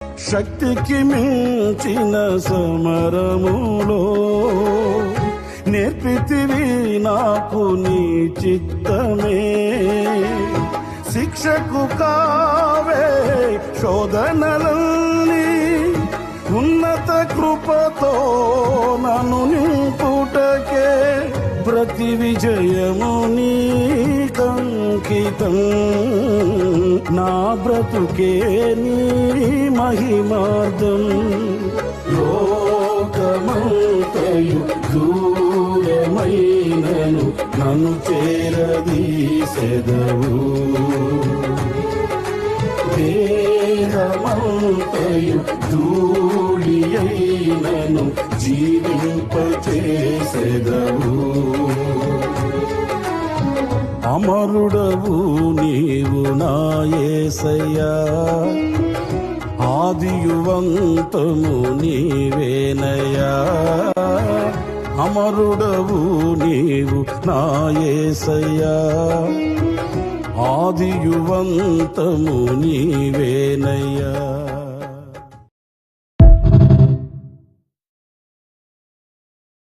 శక్తికి మించిన సమరములో నేర్పితివి నాకు నీ చిత్తమే. శిక్షకు కావే శోధనలన్నీ ఉన్నత కృపతో నన్ను నింపుటకే. ప్రతి విజయము నీకంకితం, నా బ్రతుకే నీ మహిమార్థం. లోకమంతయు దూరమైనను నన్ను చేరదీసెదవు. దేహమంతయు ధూళి అయినను జీవింపచేసెదవు. అమరుడవు నీవు నా యేసయ్యా, ఆదియువంతము నీవేనయ్యా. అమరుడవు నీవు నా యేసయ్యా, ఆదియువంతము నీవేనయ్యా.